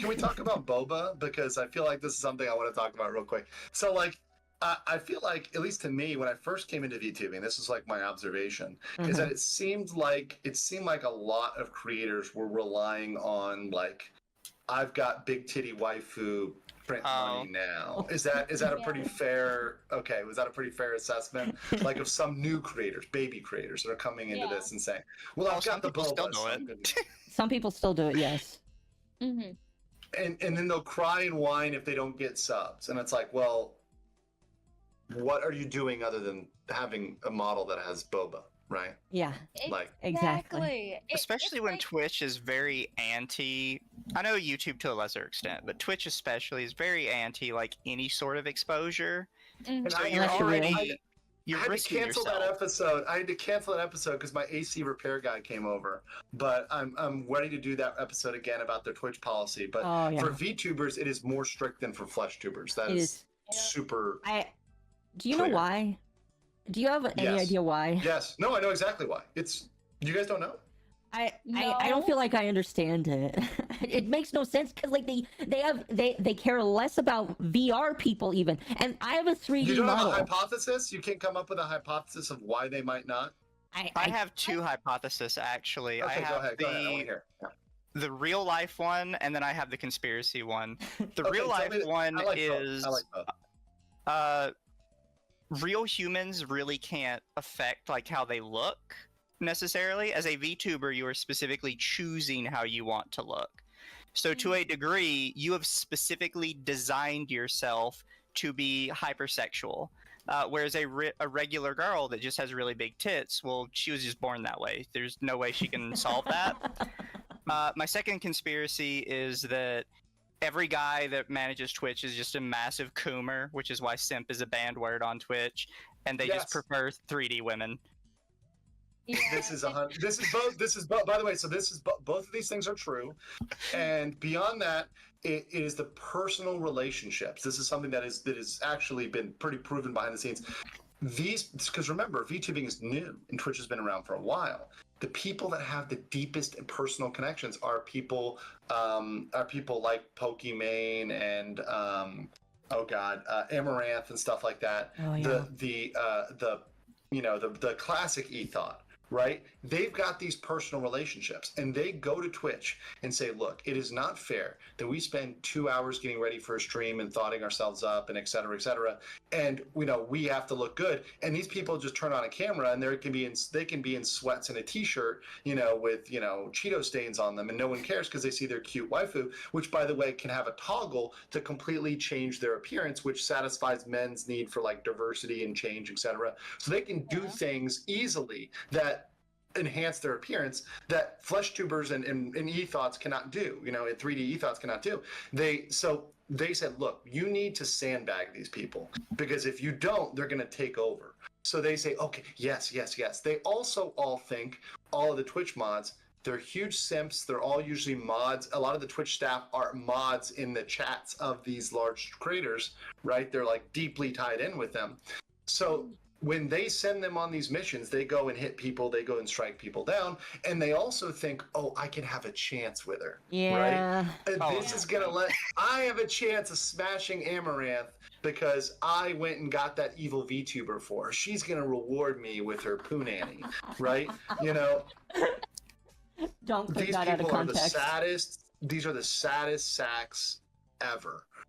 can we talk about boba? Because I feel like this is something I want to talk about real quick. So like, I feel like, at least to me, when I first came into VTubing, this is like my observation, is that it seemed like a lot of creators were relying on like, I've got big titty waifu print money now. Is that a pretty fair? Okay, was that a pretty fair assessment? Like of some new creators, baby creators that are coming into this and saying, "Well, I've got the boba." Some people still do it. Yes. And then they'll cry and whine if they don't get subs, and it's like, well, what are you doing other than having a model that has boba, right? Yeah. Like exactly. Especially when Twitch is very anti. I know YouTube to a lesser extent, but Twitch especially is very anti like any sort of exposure. And So I you're already I had to cancel that episode. I had to cancel that episode because my AC repair guy came over. But I'm ready to do that episode again about their Twitch policy. But for VTubers, it is more strict than for FleshTubers. That is super. Do you know why? Do you have any idea why? Yes. No, I know exactly why. It's you guys don't know? I don't feel like I understand it. It makes no sense because like they care less about VR people even, and I have a 3D You don't model. have a hypothesis? You can't come up with a hypothesis of why they might not? I have two hypotheses actually. Okay, I have go ahead. I want to hear. The real life one, and then I have the conspiracy one. The real life one is real humans really can't affect like how they look necessarily. As a VTuber, you are specifically choosing how you want to look. So to a degree, you have specifically designed yourself to be hypersexual. Whereas a regular girl that just has really big tits, well, she was just born that way. There's no way she can solve that. My second conspiracy is that every guy that manages Twitch is just a massive coomer, which is why simp is a banned word on Twitch, and they just prefer 3D women. This is both. By the way, so this is both of these things are true, and beyond that, it is the personal relationships. This is something that is actually been pretty proven behind the scenes. Because remember, VTubing is new, and Twitch has been around for a while. The people that have the deepest and personal connections are people like Pokimane and Amaranth and stuff like that. Oh, yeah. The classic ethot, right? They've got these personal relationships, and they go to Twitch and say, look, it is not fair that we spend 2 hours getting ready for a stream and thoughting ourselves up and et cetera, and we have to look good, and these people just turn on a camera and they can be in sweats and a t-shirt, with Cheeto stains on them, and no one cares because they see their cute waifu, which by the way can have a toggle to completely change their appearance, which satisfies men's need for like diversity and change, etc. So they can do things easily that enhance their appearance that FleshTubers and ethos cannot do, and 3D ethos cannot do. They said, look, you need to sandbag these people, because if you don't, they're going to take over. So they say, okay, yes. They also all think, all of the Twitch mods, they're huge simps. They're all usually mods. A lot of the Twitch staff are mods in the chats of these large creators, right? They're like deeply tied in with them. So when they send them on these missions, they go and hit people, they go and strike people down, and they also think, oh, I can have a chance with her. Yeah. Right? This is going to I have a chance of smashing Amaranth because I went and got that evil VTuber for her. She's going to reward me with her poonanny, right? Don't put These that out of people are context. these are the saddest sacks ever.